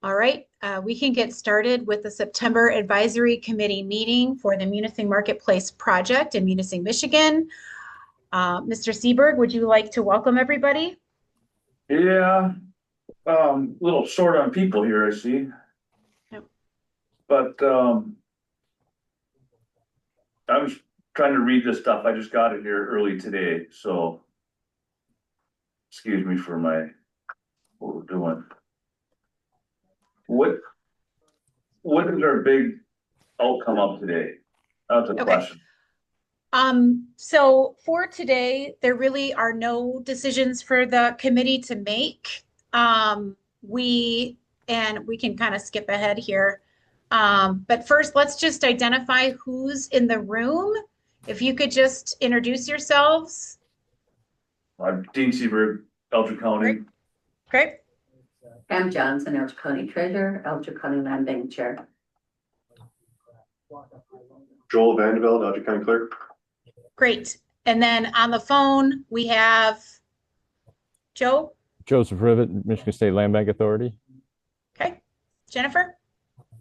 All right, we can get started with the September Advisory Committee meeting for the Munising Marketplace project in Munising, Michigan. Mr. Seberg, would you like to welcome everybody? Yeah, a little short on people here, I see. Yep. But I was trying to read this stuff. I just got it here early today, so excuse me for what we're doing. What is our big outcome of today? That's a question. So for today, there really are no decisions for the committee to make. We can kind of skip ahead here. But first, let's just identify who's in the room. If you could just introduce yourselves. I'm Dean Seberg, Elgin County. Great. Pam Johnson, Elgin County Treasurer, Elgin County Land Bank Chair. Joel Vandeveld, Elgin County Clerk. Great. And then on the phone, we have Joe. Joseph Rivet, Michigan State Land Bank Authority. Okay. Jennifer.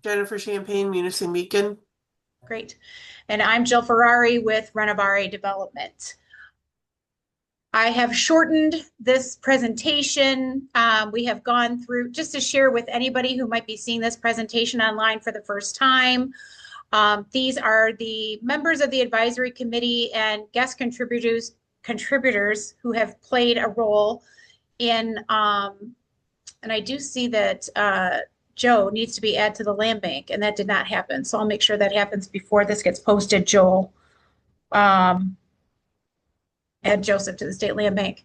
Jennifer Champagne, Munising Beacon. Great. And I'm Jill Ferrari with Renovare Development. I have shortened this presentation. We have gone through, just to share with anybody who might be seeing this presentation online for the first time. These are the members of the advisory committee and guest contributors who have played a role in, and I do see that Joe needs to be added to the land bank, and that did not happen. So I'll make sure that happens before this gets posted, Joel. Add Joseph to the state land bank.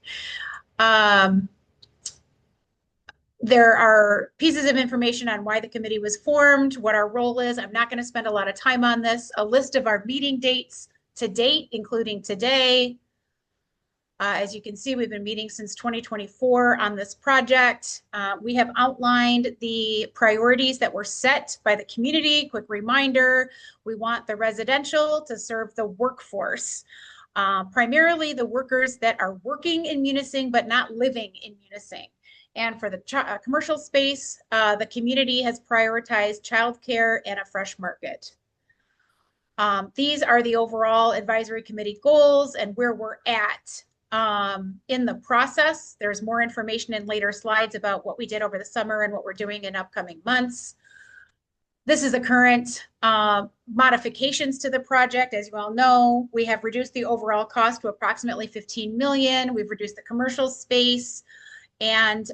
There are pieces of information on why the committee was formed, what our role is. I'm not going to spend a lot of time on this. A list of our meeting dates to date, including today. As you can see, we've been meeting since 2024 on this project. We have outlined the priorities that were set by the community. Quick reminder, we want the residential to serve the workforce. Primarily the workers that are working in Munising but not living in Munising. And for the commercial space, the community has prioritized childcare and a fresh market. These are the overall advisory committee goals and where we're at in the process. There's more information in later slides about what we did over the summer and what we're doing in upcoming months. This is the current modifications to the project. As you all know, we have reduced the overall cost to approximately $15 million. We've reduced the commercial space and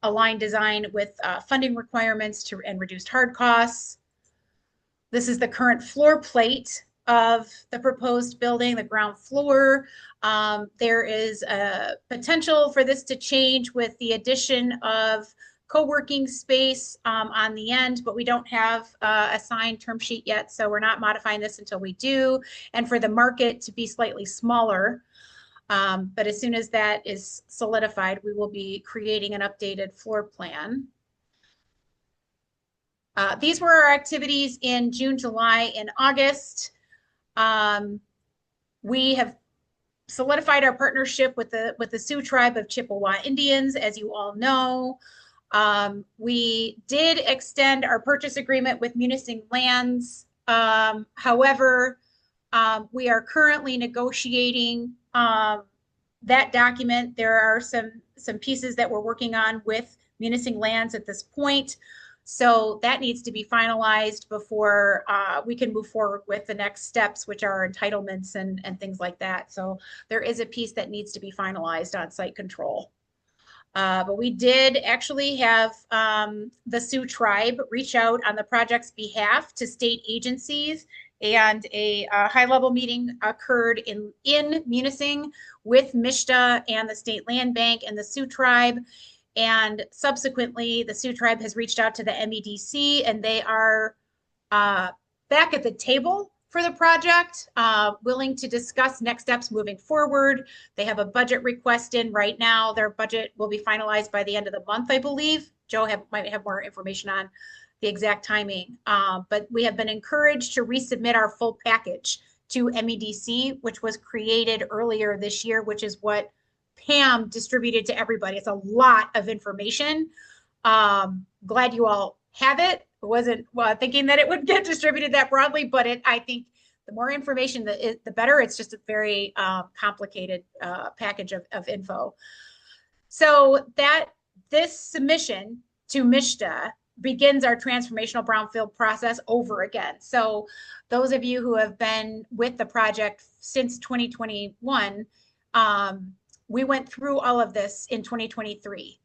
aligned design with funding requirements and reduced hard costs. This is the current floor plate of the proposed building, the ground floor. There is a potential for this to change with the addition of co-working space on the end, but we don't have a signed term sheet yet, so we're not modifying this until we do. And for the market to be slightly smaller, but as soon as that is solidified, we will be creating an updated floor plan. These were our activities in June, July, and August. We have solidified our partnership with the Sioux tribe of Chippewa Indians, as you all know. We did extend our purchase agreement with Munising Lands. However, we are currently negotiating that document. There are some pieces that we're working on with Munising Lands at this point. So that needs to be finalized before we can move forward with the next steps, which are entitlements and things like that. So there is a piece that needs to be finalized on site control. But we did actually have the Sioux tribe reach out on the project's behalf to state agencies, and a high-level meeting occurred in Munising with MSHDA and the State Land Bank and the Sioux tribe. And subsequently, the Sioux tribe has reached out to the MEDC, and they are back at the table for the project, willing to discuss next steps moving forward. They have a budget request in right now. Their budget will be finalized by the end of the month, I believe. Joe might have more information on the exact timing, but we have been encouraged to resubmit our full package to MEDC, which was created earlier this year, which is what Pam distributed to everybody. It's a lot of information. Glad you all have it. Wasn't thinking that it would get distributed that broadly, but I think the more information, the better. It's just a very complicated package of info. So this submission to MISTA begins our transformational brownfield process over again. So those of you who have been with the project since 2021, we went through all of this in 2023.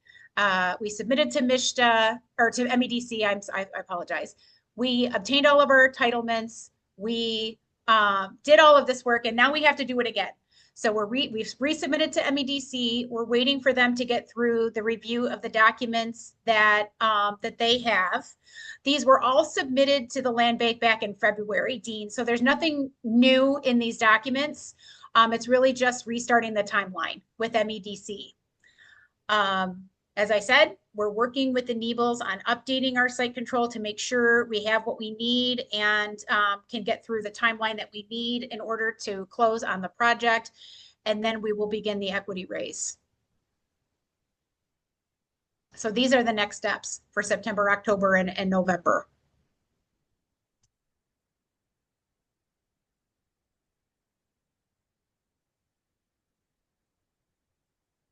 We submitted to MISTA or to MEDC. I apologize. We obtained all of our entitlements. We did all of this work, and now we have to do it again. So we've resubmitted to MEDC. We're waiting for them to get through the review of the documents that they have. These were all submitted to the land bank back in February, Dean. So there's nothing new in these documents. It's really just restarting the timeline with MEDC. As I said, we're working with the Nebels on updating our site control to make sure we have what we need and can get through the timeline that we need in order to close on the project. And then we will begin the equity raise. So these are the next steps for September, October, and November.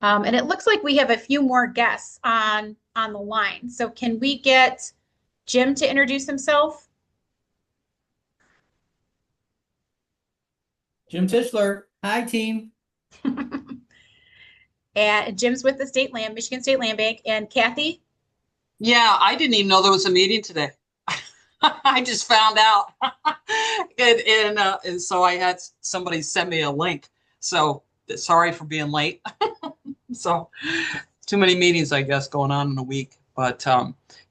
And it looks like we have a few more guests on the line. So can we get Jim to introduce himself? Jim Tischler. Hi, team. And Jim's with the Michigan State Land Bank. And Kathy? Yeah, I didn't even know there was a meeting today. I just found out. And so I had somebody send me a link. So sorry for being late. So too many meetings, I guess, going on in a week. But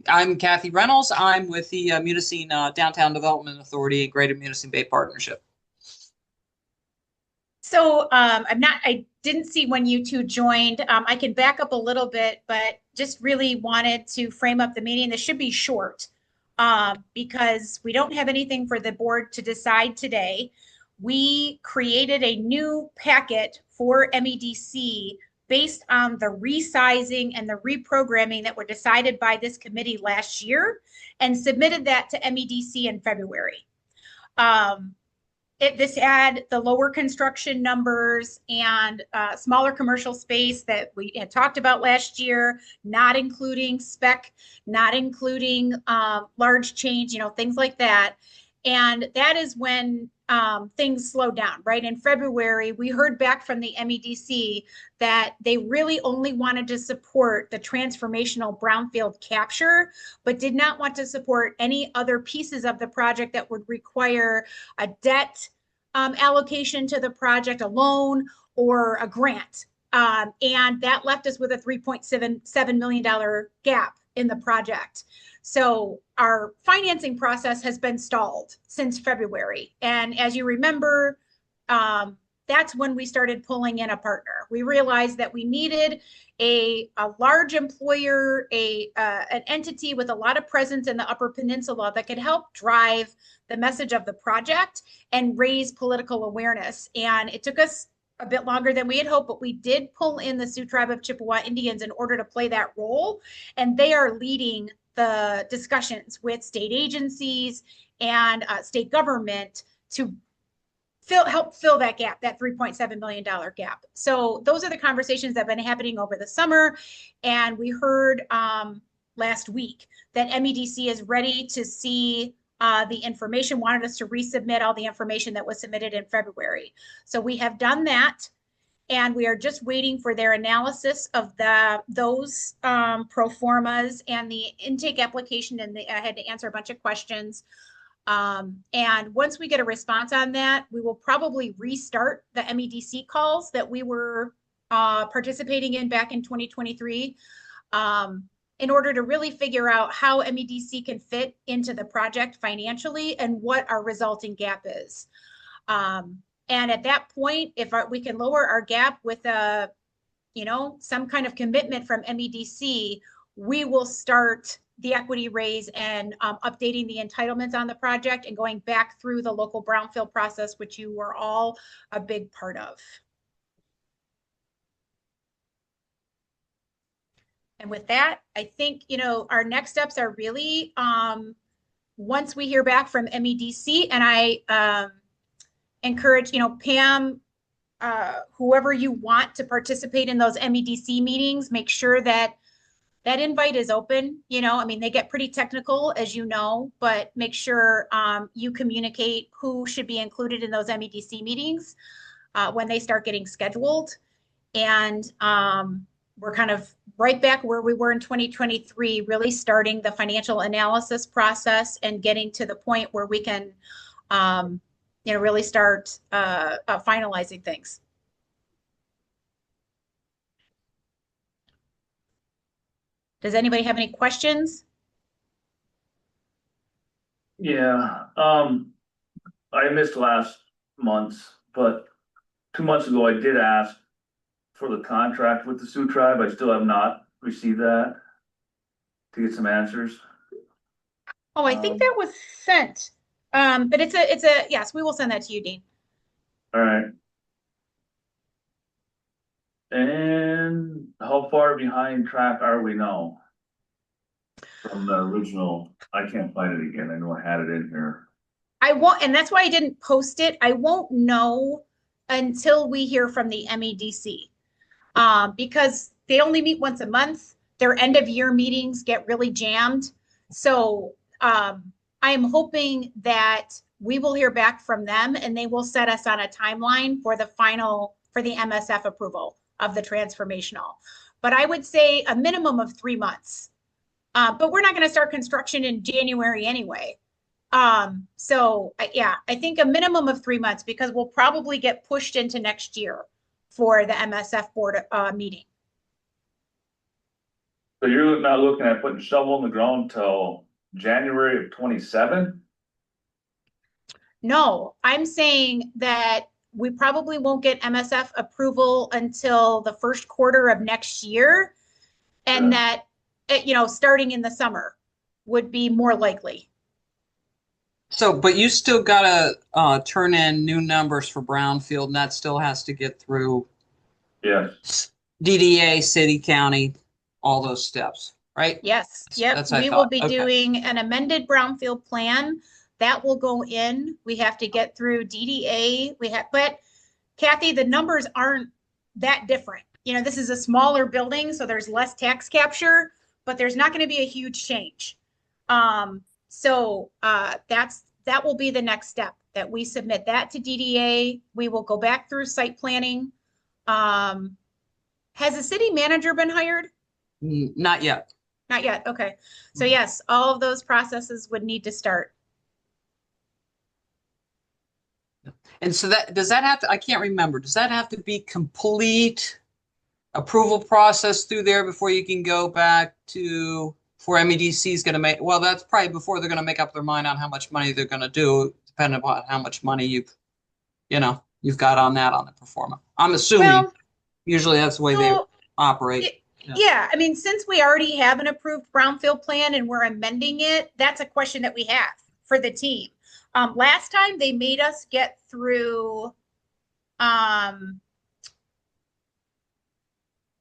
I'm Kathy Reynolds. I'm with the Munising Downtown Development Authority and Greater Munising Bay Partnership. So I didn't see when you two joined. I can back up a little bit, but just really wanted to frame up the meeting. This should be short because we don't have anything for the board to decide today. We created a new packet for MEDC based on the resizing and the reprogramming that were decided by this committee last year and submitted that to MEDC in February. This had the lower construction numbers and smaller commercial space that we had talked about last year, not including spec, not including large change, things like that. And that is when things slowed down, right? In February, we heard back from the MEDC that they really only wanted to support the transformational brownfield capture, but did not want to support any other pieces of the project that would require a debt allocation to the project, a loan, or a grant. And that left us with a $3.77 million gap in the project. So our financing process has been stalled since February. And as you remember, that's when we started pulling in a partner. We realized that we needed a large employer, an entity with a lot of presence in the Upper Peninsula that could help drive the message of the project and raise political awareness. And it took us a bit longer than we had hoped, but we did pull in the Sioux Tribe of Chippewa Indians in order to play that role. And they are leading the discussions with state agencies and state government to help fill that gap, that $3.7 million gap. So those are the conversations that have been happening over the summer. And we heard last week that MEDC is ready to see the information, wanted us to resubmit all the information that was submitted in February. So we have done that. And we are just waiting for their analysis of those pro formas and the intake application. And I had to answer a bunch of questions. And once we get a response on that, we will probably restart the MEDC calls that we were participating in back in 2023 in order to really figure out how MEDC can fit into the project financially and what our resulting gap is. And at that point, if we can lower our gap with some kind of commitment from MEDC, we will start the equity raise and updating the entitlements on the project and going back through the local brownfield process, which you were all a big part of. And with that, I think, our next steps are really, once we hear back from MEDC, and I encourage, Pam, whoever you want to participate in those MEDC meetings, make sure that that invite is open. They get pretty technical, as you know, but make sure you communicate who should be included in those MEDC meetings when they start getting scheduled. And we're kind of right back where we were in 2023, really starting the financial analysis process and getting to the point where we can, really start finalizing things. Does anybody have any questions? Yeah, I missed last month's, but 2 months ago I did ask for the contract with the Sioux Tribe. I still have not received that to get some answers. Oh, I think that was sent. But yes, we will send that to you, Dean. All right. And how far behind track are we now? From the original, I can't find it again. I know I had it in here. I won't, and that's why I didn't post it. I won't know until we hear from the MEDC. Because they only meet once a month. Their end of year meetings get really jammed. So I am hoping that we will hear back from them and they will set us on a timeline for the MSF approval of the transformational. But I would say a minimum of 3 months. But we're not going to start construction in January anyway. So I think a minimum of 3 months, because we'll probably get pushed into next year for the MSF board meeting. So you're not looking at putting shovel in the ground till January of 27? No, I'm saying that we probably won't get MSF approval until the first quarter of next year. And that, starting in the summer would be more likely. So, but you still gotta turn in new numbers for Brownfield, and that still has to get through Yes. DDA, city, county, all those steps, right? Yes. Yep. That's what I We will thought. be Okay. doing an amended brownfield plan that will go in. We have to get through DDA. But Kathy, the numbers aren't that different. This is a smaller building, so there's less tax capture, but there's not going to be a huge change. So that will be the next step, that we submit that to DDA. We will go back through site planning. Has a city manager been hired? Not yet. Not yet. Okay. So yes, all of those processes would need to start. And so does that have to, I can't remember, does that have to be complete approval process through there before you can go back to, before MEDC is going to make, well, that's probably before they're going to make up their mind on how much money they're going to do, depending upon how much money you've got on that, on the performance. I'm assuming usually that's the way they operate. Yeah. Since we already have an approved brownfield plan and we're amending it, that's a question that we have for the team. Last time they made us get through,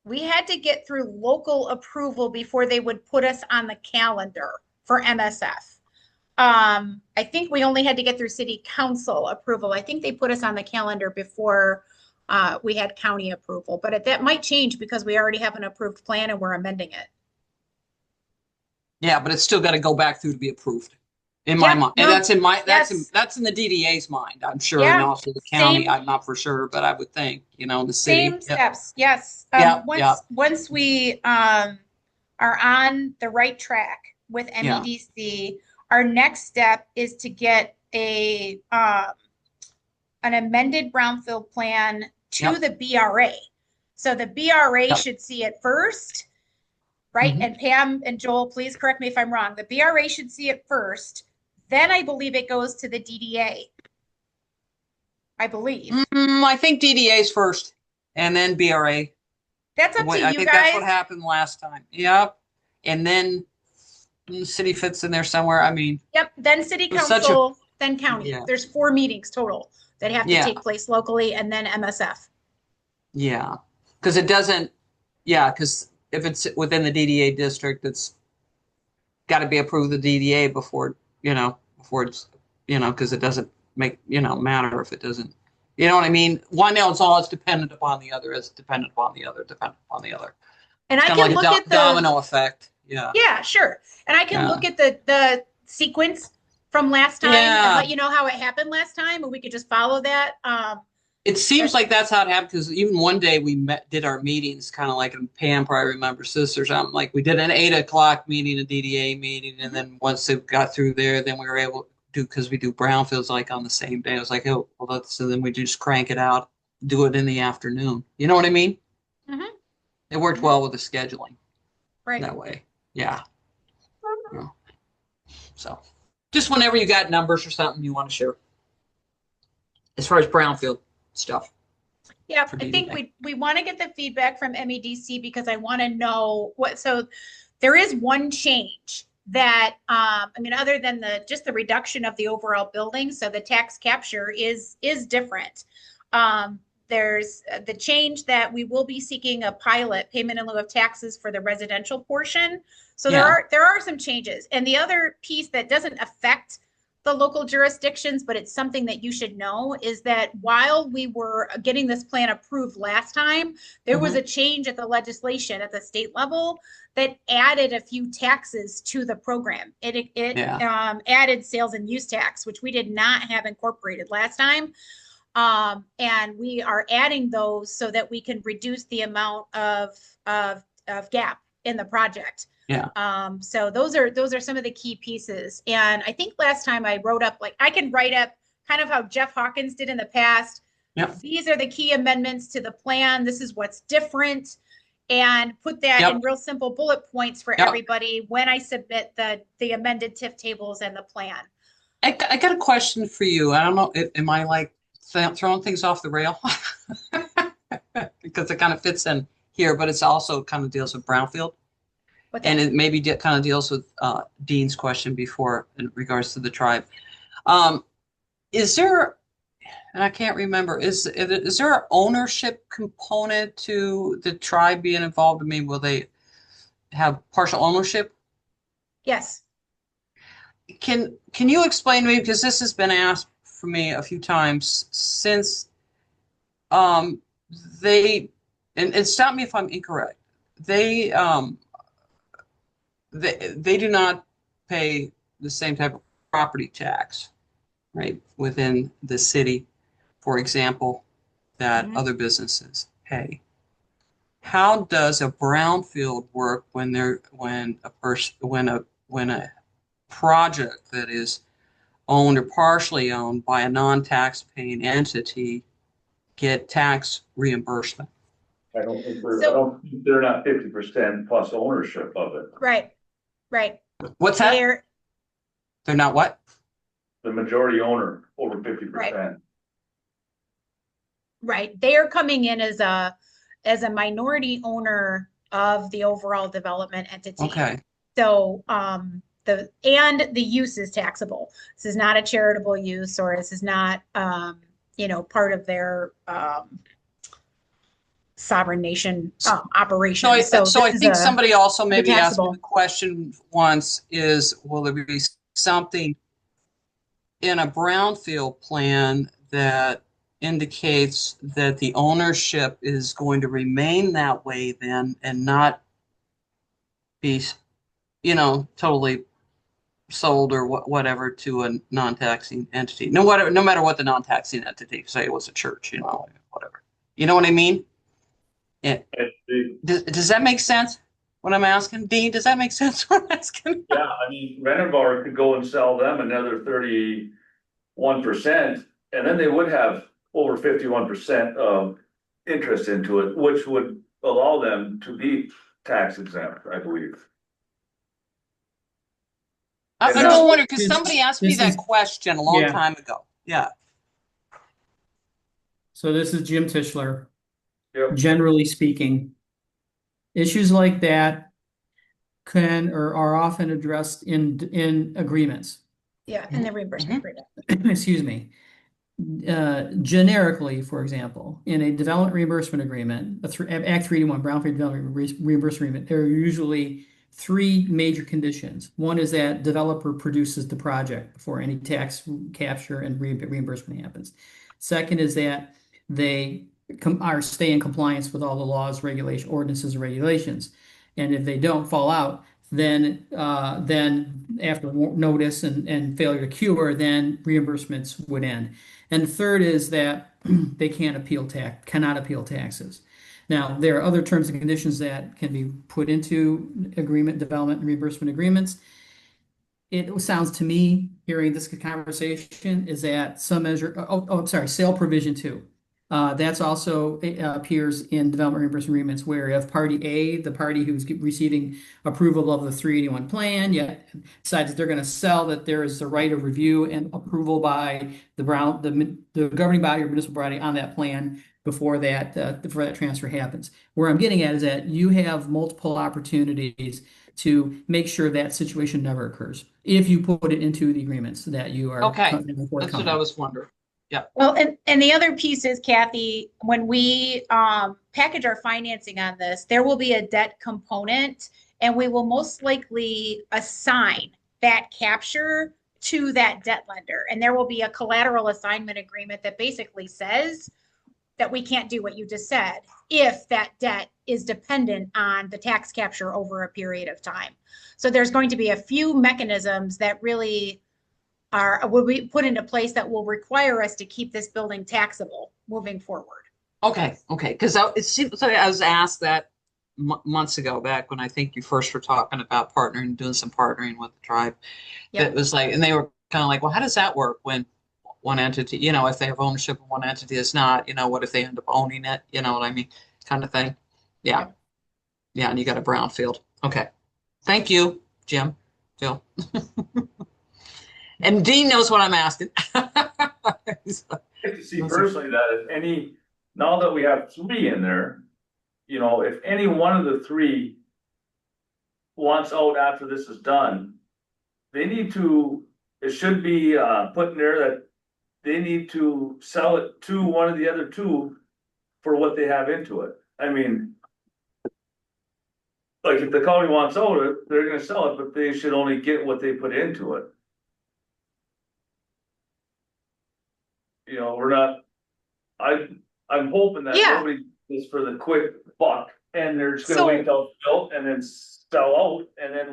we had to get through local approval before they would put us on the calendar for MSF. I think we only had to get through city council approval. I think they put us on the calendar before we had county approval, but that might change because we already have an approved plan and we're amending it. Yeah, but it's still got to go back through to be approved. In my mind, and that's in the DDA's mind, I'm sure, and also the county. I'm not for sure, but I would think, the city. Same steps, yes. Once we are on the right track with MEDC, our next step is to get an amended brownfield plan to the BRA. So the BRA should see it first, right? And Pam and Joel, please correct me if I'm wrong. The BRA should see it first. Then I believe it goes to the DDA. I believe. I think DDA's first, and then BRA. That's up to you I think guys. that's what happened last time. Yep. And then the city fits in there somewhere. Yep. Then city council, then county. Yeah. There's 4 meetings total that have to take place locally, and then MSF. Yeah, because it doesn't. Yeah, because if it's within the DDA district, it's got to be approved the DDA before, before it's, because it doesn't make, matter if it doesn't, you know what I mean? One else, all it's dependent upon the other, is dependent upon the other, dependent upon the other. And I Kind of can like look a at the, domino effect. Yeah. yeah, sure. And I can Yeah. look at the sequence from last time and Yeah. let you know how it happened last time, and we could just follow that. It seems like that's how it happened, because even one day we did our meetings kind of like, and Pam probably remembers this or something, like we did an 8 o'clock meeting, a DDA meeting, and then once it got through there, then we were able to do, because we do brownfields like on the same day. It was like, oh, well, so then we just crank it out, do it in the afternoon. You know what I mean? Mhm. It worked well with the scheduling Right. that way. Yeah. Yeah. So just whenever you got numbers or something you want to share as far as brownfield stuff. Yeah, For I think DDA. we want to get the feedback from MEDC because I want to know so there is one change that, I mean, other than just the reduction of the overall building, so the tax capture is different. There's the change that we will be seeking a pilot payment in lieu of taxes for the residential portion. So Yeah. there are some changes. And the other piece that doesn't affect the local jurisdictions, but it's something that you should know, is that while we were getting this plan approved last time, there was a change at the legislation at the state level that added a few taxes to the program. It added sales and use tax, which we did not have incorporated last time. And we are adding those so that we can reduce the amount of gap in the project. Yeah. So those are some of the key pieces. And I think last time I wrote up, like I can write up kind of how Jeff Hawkins did in the past. Yep. These are the key amendments to the plan. This is what's different. And put that Yep. in real simple bullet points for Yep. everybody when I submit the amended TIF tables and the plan. I got a question for you. I don't know, am I like throwing things off the rail? Because it kind of fits in here, but it's also kind of deals with brownfield. What's And that? it maybe kind of deals with Dean's question before in regards to the tribe. Is there, and I can't remember, is there an ownership component to the tribe being involved? I mean, will they have partial ownership? Yes. Can you explain to me, because this has been asked for me a few times since they, and stop me if I'm incorrect, they do not pay the same type of property tax, right, within the city, for example, that other businesses pay. How does a brownfield work when a project that is owned or partially owned by a non-tax paying entity get tax reimbursement? I don't think they're not 50% plus ownership of it. Right. What's that? They're not what? The majority owner over 50%. Right. They are coming in as a minority owner of the overall development entity. Okay. So the use is taxable. This is not a charitable use, or this is not part of their sovereign nation operation. So I think somebody also maybe asked me taxable. the question once is, will there be something in a brownfield plan that indicates that the ownership is going to remain that way then and not be, totally sold or whatever to a non-taxing entity? No matter what the non-taxing entity, say it was a church, whatever. You know what I mean? Does that make sense? What I'm asking, Dean, does that make sense? What I'm asking? Yeah, I mean, Renovar could go and sell them another 31%, and then they would have over 51% of interest into it, which would allow them to be tax exempt, I believe. I'm just wondering, because somebody asked me that question a long yeah. time ago. Yeah. So this is Jim Tischler. Yep. Generally speaking, issues like that can or are often addressed in agreements. Yeah, and the reimbursement agreement. Excuse me. generically, for example, in a development reimbursement agreement, Act 381, Brownfield Development Reimbursement Agreement, there are usually three major conditions. One is that developer produces the project before any tax capture and reimbursement happens. Second is that they stay in compliance with all the laws, regulation, ordinances, and regulations. And if they don't fall out, then after notice and failure to cure, then reimbursements would end. And third is that they cannot appeal taxes. Now, there are other terms and conditions that can be put into development and reimbursement agreements. It sounds to me, hearing this conversation, is that some measure, I'm sorry, sale provision too. That's also appears in development reimbursement agreements where if party A, the party who's receiving approval of the 381 plan, yet decides that they're going to sell, that there is the right of review and approval by the governing body or municipal body on that plan before that transfer happens. Where I'm getting at is that you have multiple opportunities to make sure that situation never occurs if you put it into the agreements that you are Okay, that's what I forthcoming. was wondering. Yeah. Well, and the other piece is, Kathy, when we package our financing on this, there will be a debt component, and we will most likely assign that capture to that debt lender. And there will be a collateral assignment agreement that basically says that we can't do what you just said if that debt is dependent on the tax capture over a period of time. So there's going to be a few mechanisms that really will be put into place that will require us to keep this building taxable moving forward. Okay. Because it seems like I was asked that months ago, back when I think you first were talking about partnering, doing some partnering with the tribe. Yep. It was like, and they were kind of like, well, how does that work when one entity, if they have ownership of one entity is not, what if they end up owning it? You know what I mean? Kind of thing. Yeah. Yep. Yeah. And you got a brownfield. Okay. Thank you, Jim, Phil. And Dean knows what I'm asking. I'd like to see personally that now that we have three in there, if any one of the three wants out after this is done, it should be put in there that they need to sell it to one of the other two for what they have into it. I mean, like if the county wants out, they're gonna sell it, but they should only get what they put into it. We're not, I'm hoping that Yeah. nobody is for the quick buck and they're just gonna So- wait till it's built and then sell out, and then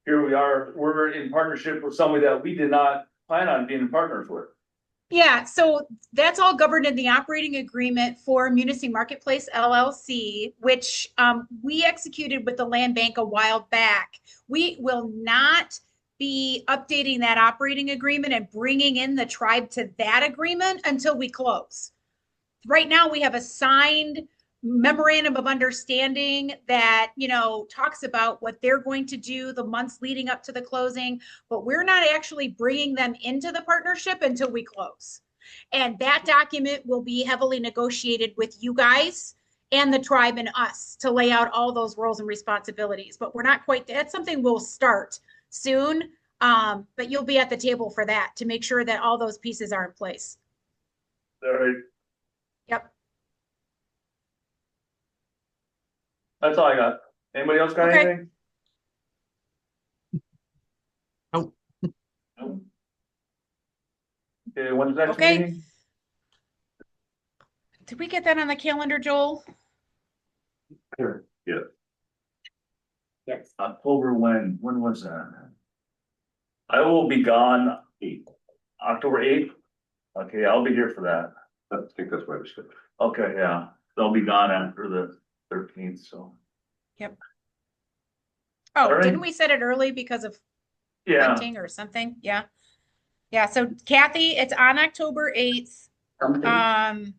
here we are, we're in partnership with somebody that we did not plan on being partners with. Yeah, so that's all governed in the operating agreement for Munising Marketplace LLC, which we executed with the land bank a while back. We will not be updating that operating agreement and bringing in the tribe to that agreement until we close. Right now, we have a signed memorandum of understanding that, talks about what they're going to do the months leading up to the closing, but we're not actually bringing them into the partnership until we close. And that document will be heavily negotiated with you guys and the tribe and us to lay out all those roles and responsibilities. But we're not quite, that's something we'll start soon. But you'll be at the table for that to make sure that all those pieces are in place. All right, Yep. that's all I got. Anybody else got Okay. anything? Nope. Nope. Okay, when's the next Okay. meeting? Did we get that on the calendar, Joel? Sure. Yeah. Yes. October when was that? I will be gone October 8th. Okay, I'll be here for that. I think that's why we skipped. Okay, yeah, they'll be gone after the 13th, so. Oh, All right. didn't we set it early because of Yeah, hunting or something? Yeah. Yeah, so Kathy, it's on October 8th. Something.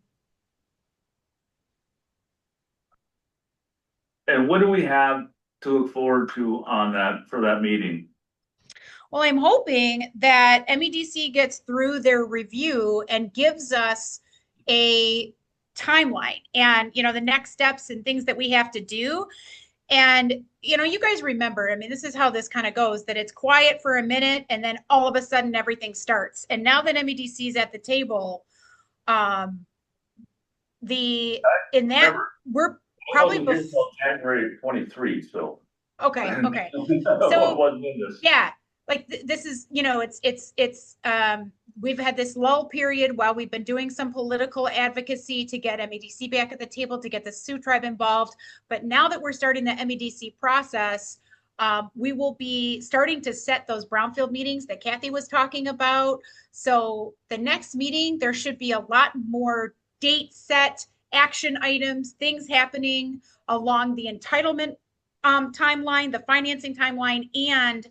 and what do we have to look forward to for that meeting? Well, I'm hoping that MEDC gets through their review and gives us a timeline and, the next steps and things that we have to do. And, you know, you guys remember, I mean, this is how this kind of goes, that it's quiet for a minute and then all of a sudden everything starts. And now that MEDC is at the table, um, in that, Remember, we're I probably wasn't here before, until January 23, so. okay, okay. I So wasn't in this. yeah, like this is, you know, we've had this lull period while we've been doing some political advocacy to get MEDC back at the table, to get the Sioux tribe involved. But now that we're starting the MEDC process, we will be starting to set those brownfield meetings that Kathy was talking about. So the next meeting, there should be a lot more date set, action items, things happening along the entitlement timeline, the financing timeline, and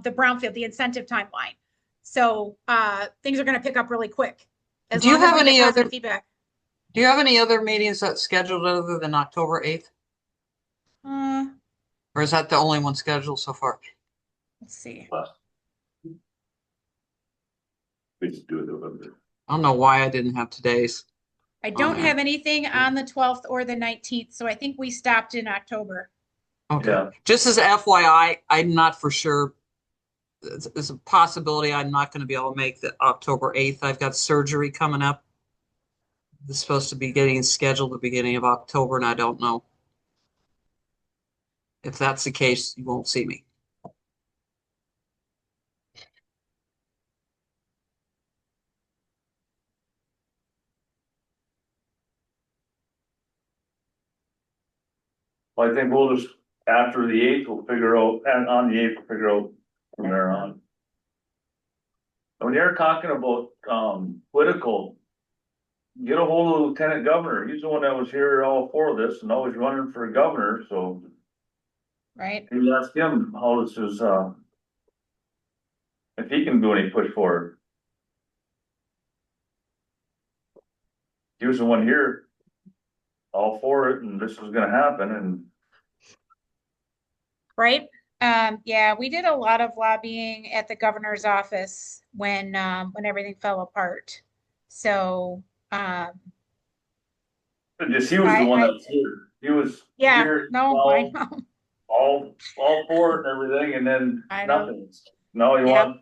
the brownfield, the incentive timeline. So things are going to pick up really quick as Do you long as have we get any positive other feedback. do you have any other meetings that's scheduled other than October 8th? Uh, Or is that the only one scheduled so far? let's see. We just do it November. I don't know why I didn't have today's. I on don't there. have anything on the 12th or the 19th, so I think we stopped in October. Okay. Yeah. Just as FYI, I'm not for sure. There's a possibility I'm not going to be able to make the October 8th. I've got surgery coming up. It's supposed to be getting scheduled the beginning of October, and I don't know. If that's the case, you won't see me. I think we'll just, after the 8th, we'll figure out, and on the 8th, we'll figure out from there on. When you're talking about, political, get a hold of the lieutenant governor. He's the one that was here all for this and always running for governor, so Right. maybe ask him how this is, if he can do any push forward. He was the one here all for it, and this was gonna happen, and Right. Yeah, we did a lot of lobbying at the governor's office when everything fell apart. So just, he was the one I that was here. He was yeah, here, no, I know. all for it and everything, and then I know. nothing. No, you Yep. want,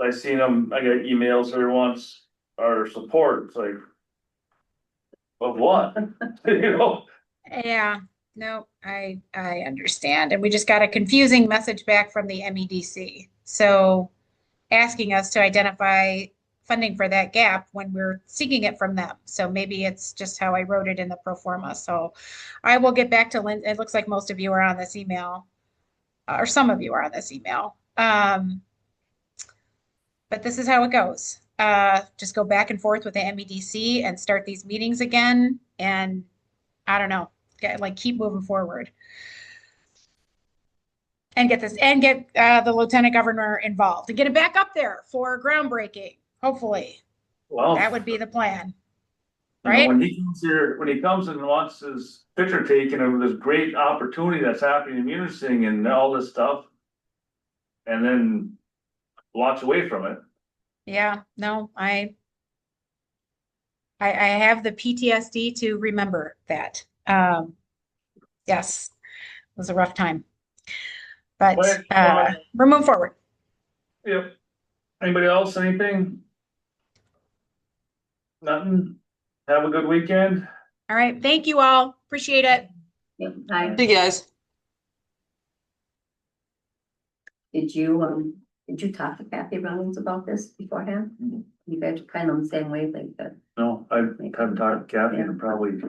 I seen him, I got emails every once, our support, it's like, of what? You know? Yeah, no, I understand. And we just got a confusing message back from the MEDC. So asking us to identify funding for that gap when we're seeking it from them. So maybe it's just how I wrote it in the pro forma. So I will get back to Lynn. It looks like most of you are on this email, or some of you are on this email. But this is how it goes. Just go back and forth with the MEDC and start these meetings again. And I don't know, keep moving forward and get the lieutenant governor involved and get it back up there for groundbreaking. Hopefully, Well, that would be the plan, you know, right? when he comes here, when he comes and wants his picture taken of this great opportunity that's happening in Munising and all this stuff. And then walks away from it. Yeah, no, I have the PTSD to remember that. Yes, it was a rough time, but we're moving forward. Yep. Anybody else, anything? Nothing? Have a good weekend. All right, thank you all. Appreciate it. Yep, hi. Hey guys. Did you talk to Kathy Reynolds about this beforehand? You guys are kind of on the same wavelength then. No, I haven't talked to Kathy in probably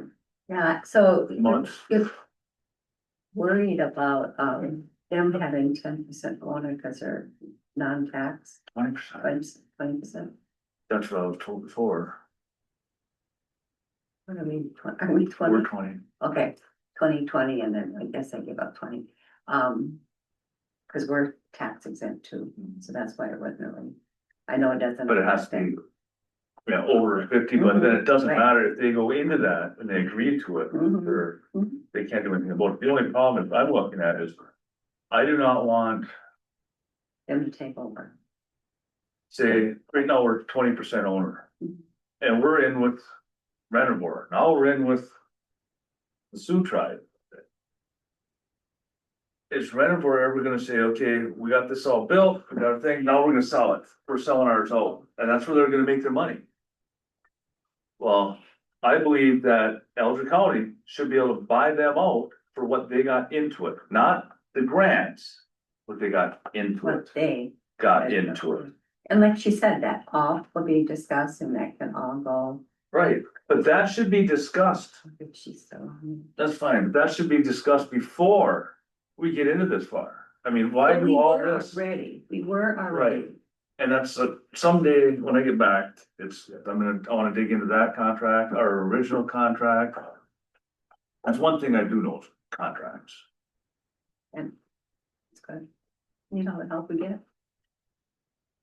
Yeah, so. months. If worried about, them having 10% owner because they're non-tax, 20%. 20%. That's what I was told before. What are we, are we 20? We're 20. Okay, 2020, and then I guess I give up 20. Because we're tax exempt too, so that's why it wasn't really, I know it doesn't. But it has to be, yeah, over 50, but then it doesn't Right. matter if they go into that and they agree to it, or they can't do anything about it. The only problem is I'm looking at is, I do not want, Them to take over. say, right now we're 20% owner. And we're in with Renovor, now we're in with the Sioux tribe. is Renovor ever gonna say, okay, we got this all built, we got everything, now we're gonna sell it, we're selling ours out, and that's where they're gonna make their money. Well, I believe that Elgin County should be able to buy them out for what they got into it, not the grants, what they got into What it, they, got into it. and like she said, that all will be discussed and that can all go, Right, but that should be discussed, if she's so. that's fine, but that should be discussed before we get into this far. I mean, why But we do all were this? Ready, we were already. Right. And that's someday when I get back, I wanna dig into that contract, our original contract. That's one thing I do know, is contracts. And it's good. You know, the help we get,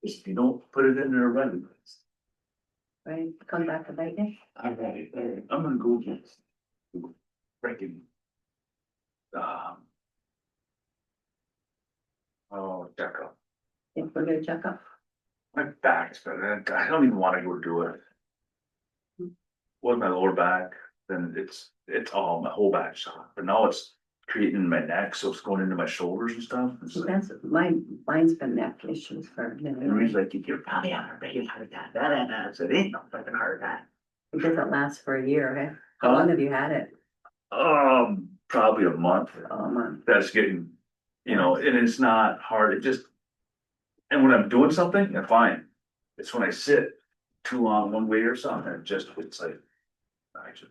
If you don't put it in there right, right, come back to bite you. I'm ready, I'm gonna go get. Freaking. Oh, checkup, If we're gonna check up, my back's better, I don't even wanna go do it. With my lower back, then it's all, my whole back's shot, but now it's creating in my neck, so it's going into my shoulders and stuff. It's like, that's, mine's been neck issues for a minute. and he's like, you're probably on a regular heart attack, I said, ain't no fucking heart attack. It doesn't last for a year, eh? How long have you had it? Probably a month, Oh, a month. that's getting, and it's not hard, it just. And when I'm doing something, I'm fine, it's when I sit too long one way or something, it's like. I should